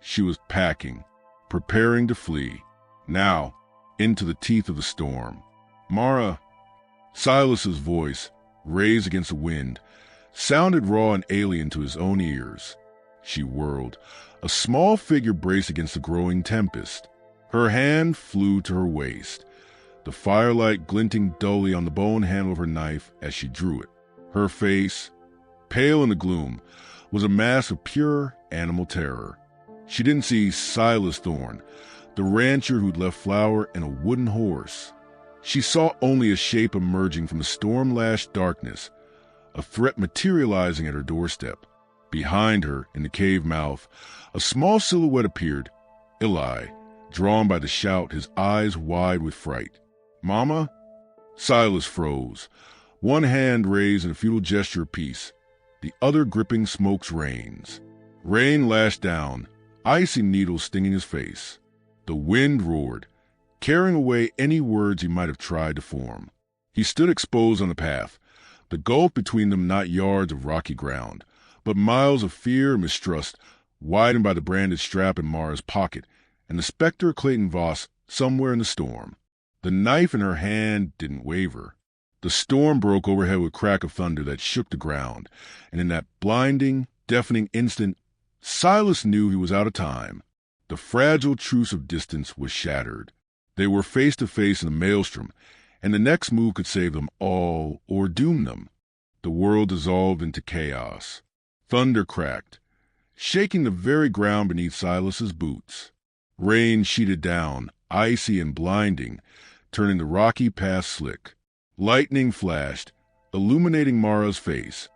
She was packing, preparing to flee, now into the teeth of the storm. Mara, Silas's voice, raised against the wind, sounded raw and alien to his own ears. She whirled, a small figure braced against the growing tempest. Her hand flew to her waist, the firelight glinting dully on the bone handle of her knife as she drew it. Her face, pale in the gloom, was a mask of pure animal terror. She didn't see Silas Thorne, the rancher who'd left Flower and a wooden horse. She saw only a shape emerging from the storm-lashed darkness, a threat materializing at her doorstep. Behind her, in the cave mouth, a small silhouette appeared, Eli, drawn by the shout, his eyes wide with fright. "Mama?" Silas froze, one hand raised in a futile gesture of peace, the other gripping Smoke's reins. Rain lashed down, icy needles stinging his face. The wind roared, carrying away any words he might have tried to form. He stood exposed on the path, the gulf between them not yards of rocky ground, but miles of fear and mistrust, widened by the branded strap in Mara's pocket and the specter of Clayton Voss somewhere in the storm. The knife in her hand didn't waver. The storm broke overhead with a crack of thunder that shook the ground, and in that blinding, deafening instant, Silas knew he was out of time. The fragile truce of distance was shattered. They were face to face in the maelstrom, and the next move could save them all or doom them. The world dissolved into chaos. Thunder cracked, shaking the very ground beneath Silas's boots. Rain sheeted down, icy and blinding, turning the rocky path slick. Lightning flashed, illuminating Mara's face,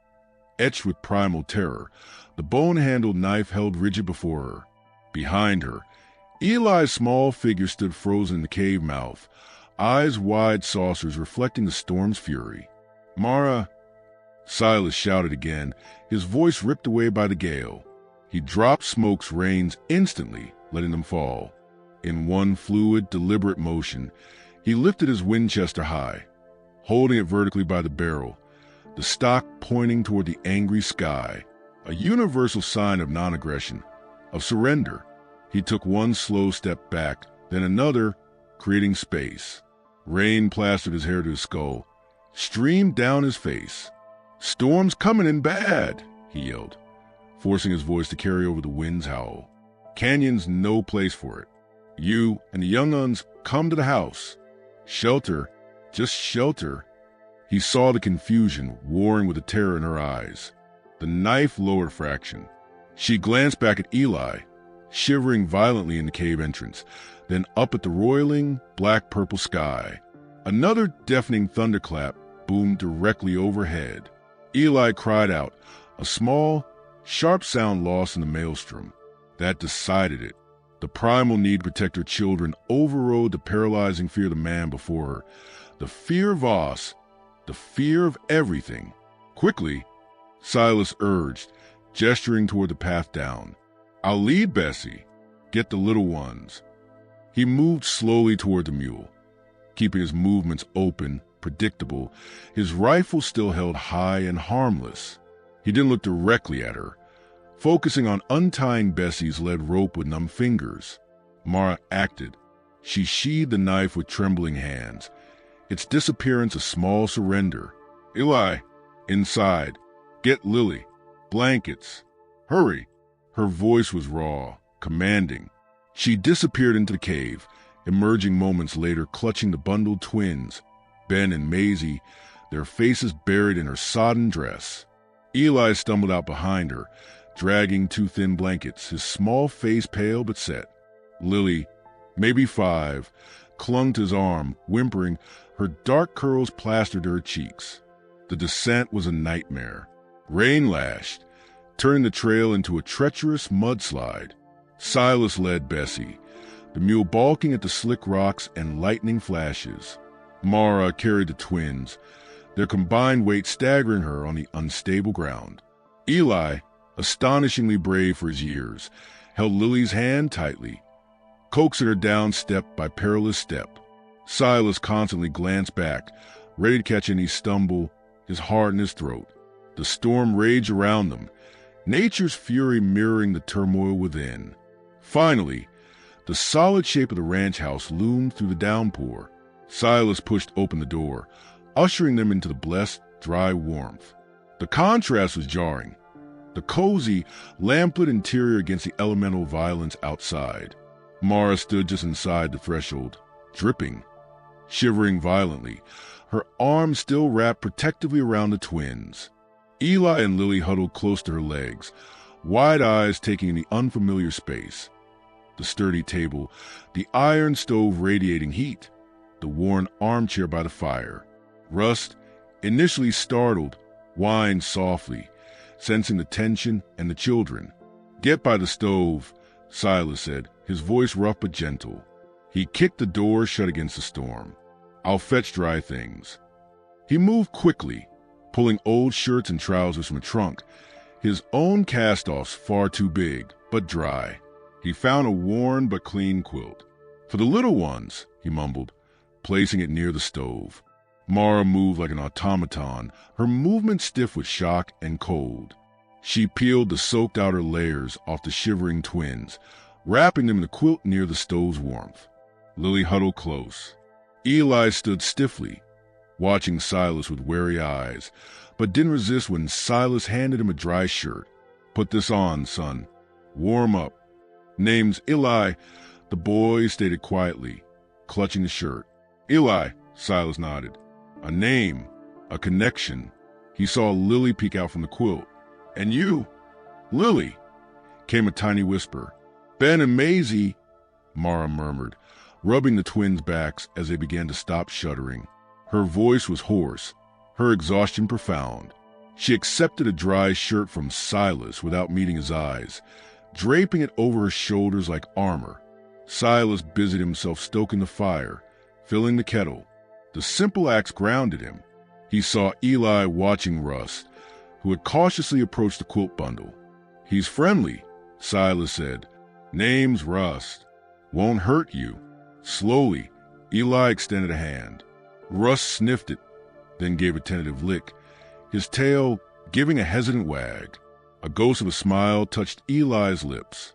etched with primal terror, the bone-handled knife held rigid before her. Behind her, Eli's small figure stood frozen in the cave mouth, eyes wide saucers reflecting the storm's fury. "Mara!" Silas shouted again, his voice ripped away by the gale. He dropped Smoke's reins instantly, letting them fall. In one fluid, deliberate motion, he lifted his Winchester high, holding it vertically by the barrel, the stock pointing toward the angry sky, a universal sign of non-aggression, of surrender. He took one slow step back, then another, creating space. Rain plastered his hair to his skull, streamed down his face. "Storm's coming in bad," he yelled, forcing his voice to carry over the wind's howl. "Canyon's no place for it. You and the young uns come to the house. Shelter, just shelter." He saw the confusion warring with the terror in her eyes. The knife lowered a fraction. She glanced back at Eli, shivering violently in the cave entrance, then up at the roiling, black-purple sky. Another deafening thunderclap boomed directly overhead. Eli cried out, a small, sharp sound lost in the maelstrom. That decided it. The primal need to protect her children overrode the paralyzing fear of the man before her. The fear of Voss, the fear of everything. Quickly, Silas urged, gesturing toward the path down. "I'll lead Bessie. Get the little ones." He moved slowly toward the mule, keeping his movements open, predictable, his rifle still held high and harmless. He didn't look directly at her, focusing on untying Bessie's lead rope with numb fingers. Mara acted. She sheathed the knife with trembling hands, its disappearance a small surrender. "Eli, inside. Get Lily. Blankets. Hurry." Her voice was raw, commanding. She disappeared into the cave, emerging moments later clutching the bundled twins, Ben and Maisie, their faces buried in her sodden dress. Eli stumbled out behind her, dragging two thin blankets, his small face pale but set. Lily, maybe 5, clung to his arm, whimpering, her dark curls plastered to her cheeks. The descent was a nightmare. Rain lashed, turning the trail into a treacherous mudslide. Silas led Bessie, the mule balking at the slick rocks and lightning flashes. Mara carried the twins, their combined weight staggering her on the unstable ground. Eli, astonishingly brave for his years, held Lily's hand tightly, coaxing her down step by perilous step. Silas constantly glanced back, ready to catch any stumble, his heart in his throat. The storm raged around them, nature's fury mirroring the turmoil within. Finally, the solid shape of the ranch house loomed through the downpour. Silas pushed open the door, ushering them into the blessed, dry warmth. The contrast was jarring, the cozy, lamplit interior against the elemental violence outside. Mara stood just inside the threshold, dripping, shivering violently, her arms still wrapped protectively around the twins. Eli and Lily huddled close to her legs, wide eyes taking in the unfamiliar space. The sturdy table, the iron stove radiating heat, the worn armchair by the fire. Rust, initially startled, whined softly, sensing the tension and the children. "Get by the stove," Silas said, his voice rough but gentle. He kicked the door shut against the storm. "I'll fetch dry things." He moved quickly, pulling old shirts and trousers from a trunk, his own cast-offs far too big, but dry. He found a worn but clean quilt. "For the little ones," he mumbled, placing it near the stove. Mara moved like an automaton, her movement stiff with shock and cold. She peeled the soaked outer layers off the shivering twins, wrapping them in the quilt near the stove's warmth. Lily huddled close. Eli stood stiffly, watching Silas with wary eyes, but didn't resist when Silas handed him a dry shirt. "Put this on, son. Warm up." "Name's Eli," the boy stated quietly, clutching the shirt. "Eli," Silas nodded. "A name, a connection." He saw Lily peek out from the quilt. "And you?" "Lily," came a tiny whisper. "Ben and Maisie," Mara murmured, rubbing the twins' backs as they began to stop shuddering. Her voice was hoarse, her exhaustion profound. She accepted a dry shirt from Silas without meeting his eyes, draping it over her shoulders like armor. Silas busied himself stoking the fire, filling the kettle. The simple acts grounded him. He saw Eli watching Russ, who had cautiously approached the quilt bundle. "He's friendly," Silas said. "Name's Russ. Won't hurt you." Slowly, Eli extended a hand. Russ sniffed it, then gave a tentative lick, his tail giving a hesitant wag. A ghost of a smile touched Eli's lips.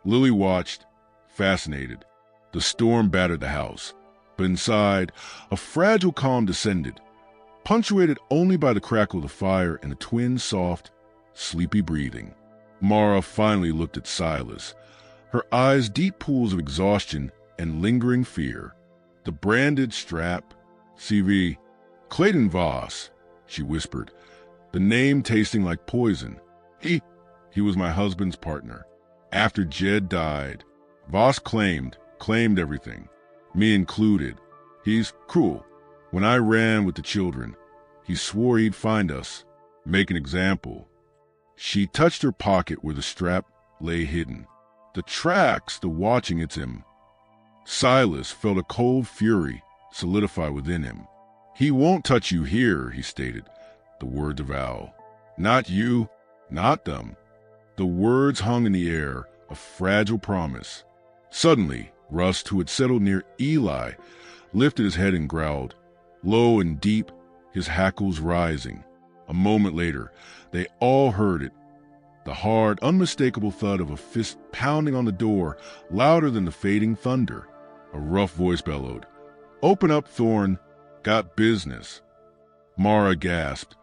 Lily watched, fascinated. The storm battered the house, but inside, a fragile calm descended, punctuated only by the crackle of the fire and the twins' soft, sleepy breathing. Mara finally looked at Silas, her eyes deep pools of exhaustion and lingering fear. The branded strap, CV, "Clayton Voss," she whispered, the name tasting like poison. He was my husband's partner. After Jed died, Voss claimed everything, me included. He's cruel. When I ran with the children, he swore he'd find us, make an example. She touched her pocket where the strap lay hidden. The tracks, the watching, it's him. Silas felt a cold fury solidify within him. "He won't touch you here," he stated, the words a vow. "Not you, not them." The words hung in the air, a fragile promise. Suddenly, Rust, who had settled near Eli, lifted his head and growled, low and deep, his hackles rising. A moment later, they all heard it, the hard, unmistakable thud of a fist pounding on the door, louder than the fading thunder. A rough voice bellowed, "Open up, Thorne. Got business." Mara gasped,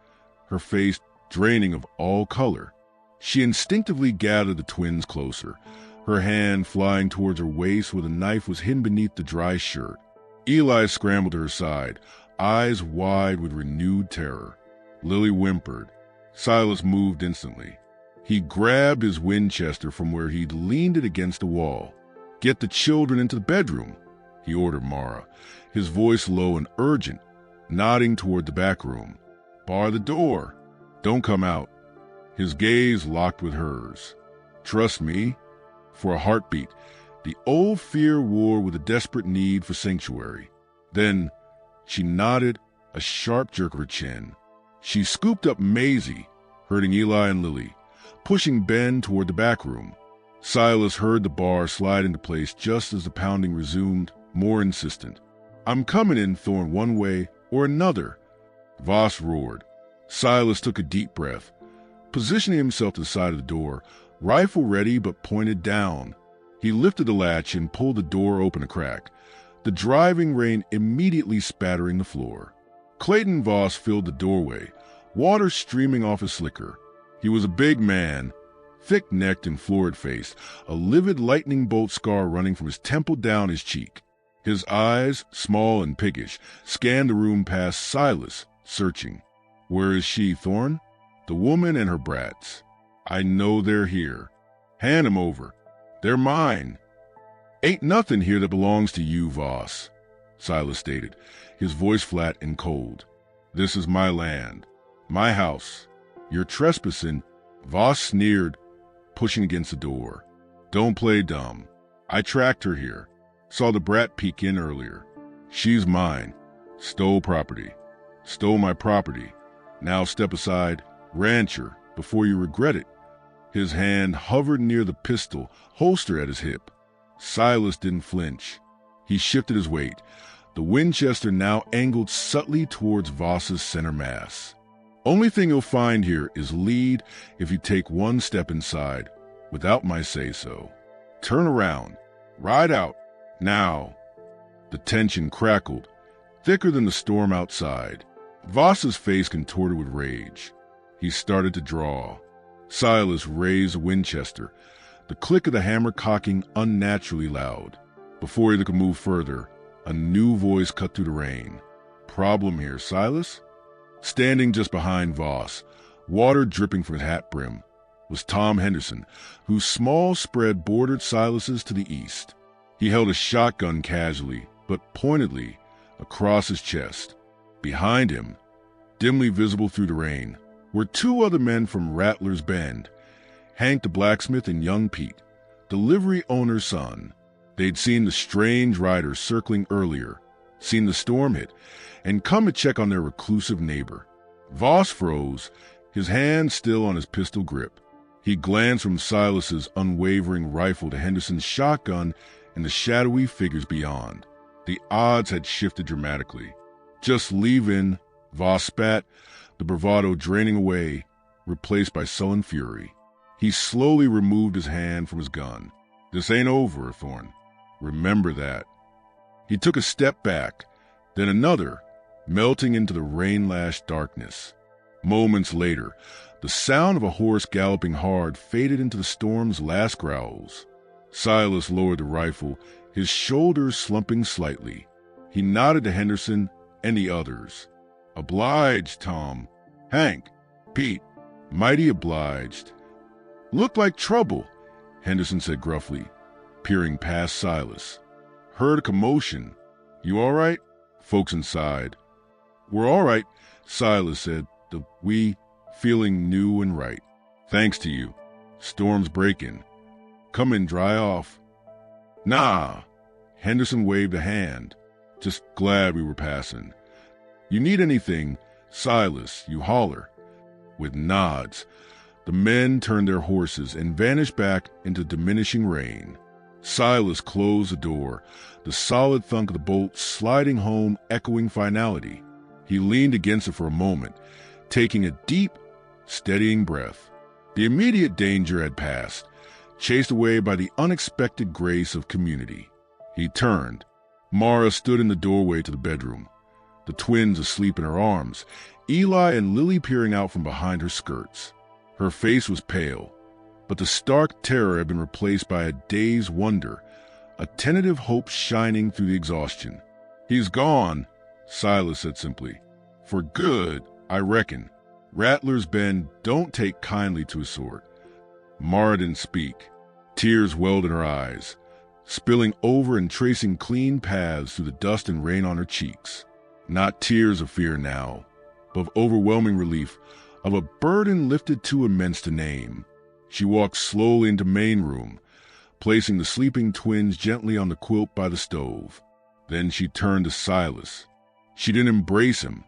her face draining of all color. She instinctively gathered the twins closer, her hand flying towards her waist where the knife was hidden beneath the dry shirt. Eli scrambled to her side, eyes wide with renewed terror. Lily whimpered. Silas moved instantly. He grabbed his Winchester from where he'd leaned it against the wall. "Get the children into the bedroom," he ordered Mara, his voice low and urgent, nodding toward the back room. "Bar the door. Don't come out." His gaze locked with hers. "Trust me?" For a heartbeat, the old fear war with a desperate need for sanctuary. Then she nodded, a sharp jerk of her chin. She scooped up Maisie, herding Eli and Lily, pushing Ben toward the back room. Silas heard the bar slide into place just as the pounding resumed, more insistent. "I'm coming in, Thorn, one way or another," Voss roared. Silas took a deep breath, positioning himself to the side of the door, rifle ready but pointed down. He lifted the latch and pulled the door open a crack, the driving rain immediately spattering the floor. Clayton Voss filled the doorway, water streaming off his slicker. He was a big man, thick-necked and florid-faced, a livid lightning bolt scar running from his temple down his cheek. His eyes, small and piggish, scanned the room past Silas, searching. "Where is she, Thorn?" "The woman and her brats. I know they're here. Hand 'em over. They're mine." "Ain't nothing here that belongs to you, Voss," Silas stated, his voice flat and cold. "This is my land, my house. You're trespassing," Voss sneered, pushing against the door. "Don't play dumb. I tracked her here. Saw the brat peek in earlier. She's mine. Stole property. Stole my property. Now step aside, rancher, before you regret it." His hand hovered near the pistol holster at his hip. Silas didn't flinch. He shifted his weight, the Winchester now angled subtly towards Voss's center mass. "Only thing you'll find here is lead if you take one step inside, without my say-so. Turn around. Ride out. Now." The tension crackled, thicker than the storm outside. Voss's face contorted with rage. He started to draw. Silas raised a Winchester, the click of the hammer cocking unnaturally loud. Before he could move further, a new voice cut through the rain. "Problem here, Silas?" Standing just behind Voss, water dripping from his hat brim, was Tom Henderson, whose small spread bordered Silas's to the east. He held a shotgun casually, but pointedly, across his chest. Behind him, dimly visible through the rain, were two other men from Rattler's Bend, Hank the blacksmith and young Pete, the livery owner's son. They'd seen the strange rider circling earlier, seen the storm hit, and come to check on their reclusive neighbor. Voss froze, his hand still on his pistol grip. He glanced from Silas's unwavering rifle to Henderson's shotgun and the shadowy figures beyond. The odds had shifted dramatically. "Just leave in," Voss spat, the bravado draining away, replaced by sullen fury. He slowly removed his hand from his gun. "This ain't over, Thorn. Remember that." He took a step back, then another, melting into the rain-lashed darkness. Moments later, the sound of a horse galloping hard faded into the storm's last growls. Silas lowered the rifle, his shoulders slumping slightly. He nodded to Henderson and the others. "Obliged, Tom. Hank, Pete, mighty obliged." "Looked like trouble," Henderson said gruffly, peering past Silas. "Heard a commotion. You all right?" Folkson sighed. "We're all right," Silas said, the "we" feeling new and right. "Thanks to you. Storm's breaking. Come and dry off." "Nah," Henderson waved a hand. "Just glad we were passing. You need anything, Silas, you holler." With nods, the men turned their horses and vanished back into diminishing rain. Silas closed the door, the solid thunk of the bolt sliding home echoing finality. He leaned against it for a moment, taking a deep, steadying breath. The immediate danger had passed, chased away by the unexpected grace of community. He turned. Mara stood in the doorway to the bedroom, the twins asleep in her arms, Eli and Lily peering out from behind her skirts. Her face was pale, but the stark terror had been replaced by a dazed wonder, a tentative hope shining through the exhaustion. "He's gone," Silas said simply. "For good, I reckon. Rattler's Bend don't take kindly to his sort." Mara didn't speak. Tears welled in her eyes, spilling over and tracing clean paths through the dust and rain on her cheeks. Not tears of fear now, but of overwhelming relief, of a burden lifted too immense to name. She walked slowly into main room, placing the sleeping twins gently on the quilt by the stove. Then she turned to Silas. She didn't embrace him,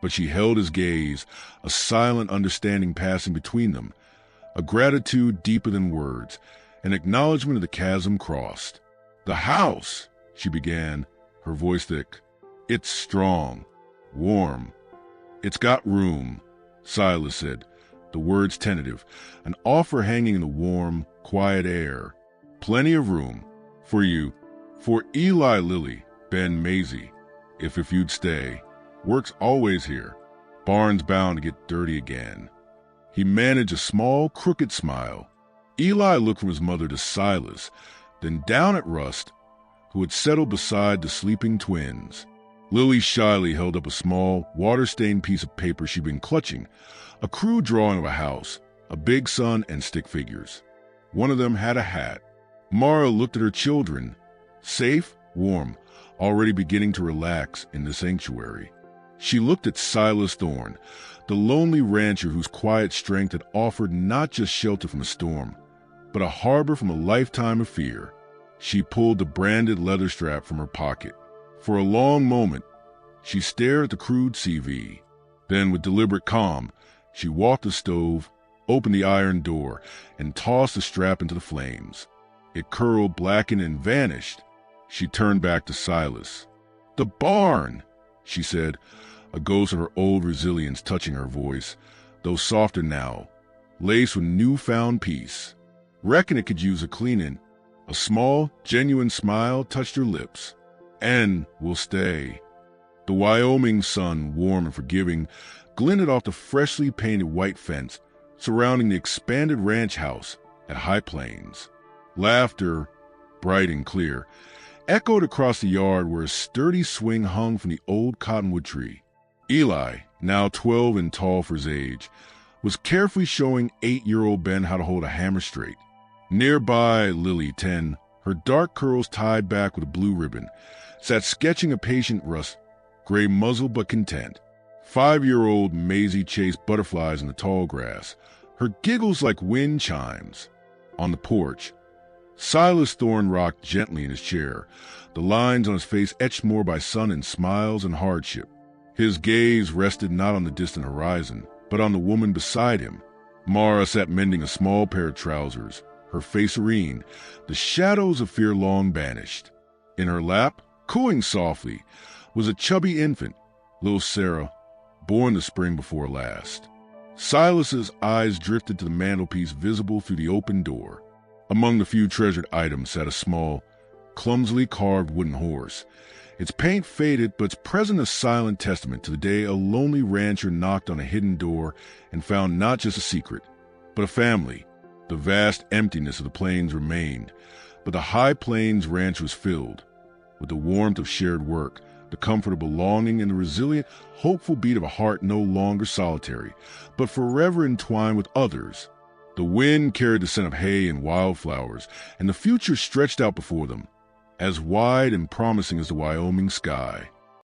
but she held his gaze, a silent understanding passing between them, a gratitude deeper than words, an acknowledgement of the chasm crossed. "The house," she began, her voice thick. "It's strong, warm. It's got room," Silas said, the words tentative, an offer hanging in the warm, quiet air. "Plenty of room. For you. For Eli, Lily, Ben, Maisie. If you'd stay. Work's always here. Barn's bound to get dirty again." He managed a small, crooked smile. Eli looked from his mother to Silas, then down at Rust, who had settled beside the sleeping twins. Lily shyly held up a small, water-stained piece of paper she'd been clutching, a crude drawing of a house, a big sun, and stick figures. One of them had a hat. Mara looked at her children, safe, warm, already beginning to relax in the sanctuary. She looked at Silas Thorne, the lonely rancher whose quiet strength had offered not just shelter from a storm, but a harbor from a lifetime of fear. She pulled the branded leather strap from her pocket. For a long moment, she stared at the crude CV. Then, with deliberate calm, she walked to the stove, opened the iron door, and tossed the strap into the flames. It curled, blackened, and vanished. She turned back to Silas. "The barn," she said, a ghost of her old resilience touching her voice, though softer now, laced with newfound peace. "Reckon it could use a cleaning." A small, genuine smile touched her lips. "And we'll stay." The Wyoming sun, warm and forgiving, glinted off the freshly painted white fence surrounding the expanded ranch house at High Plains. Laughter, bright and clear, echoed across the yard where a sturdy swing hung from the old cottonwood tree. Eli, now 12 and tall for his age, was carefully showing 8-year-old Ben how to hold a hammer straight. Nearby, Lily, 10, her dark curls tied back with a blue ribbon, sat sketching a patient Rust, gray muzzled but content. 5-year-old Maisie chased butterflies in the tall grass, her giggles like wind chimes. On the porch, Silas Thorne rocked gently in his chair, the lines on his face etched more by sun and smiles and hardship. His gaze rested not on the distant horizon, but on the woman beside him. Mara sat mending a small pair of trousers, her face serene, the shadows of fear long banished. In her lap, cooing softly, was a chubby infant, little Sarah, born the spring before last. Silas's eyes drifted to the mantelpiece visible through the open door. Among the few treasured items sat a small, clumsily carved wooden horse, its paint faded but its presence a silent testament to the day a lonely rancher knocked on a hidden door and found not just a secret, but a family. The vast emptiness of the plains remained, but the High Plains ranch was filled with the warmth of shared work, the comfort of belonging, and the resilient, hopeful beat of a heart no longer solitary, but forever entwined with others. The wind carried the scent of hay and wildflowers, and the future stretched out before them, as wide and promising as the Wyoming sky.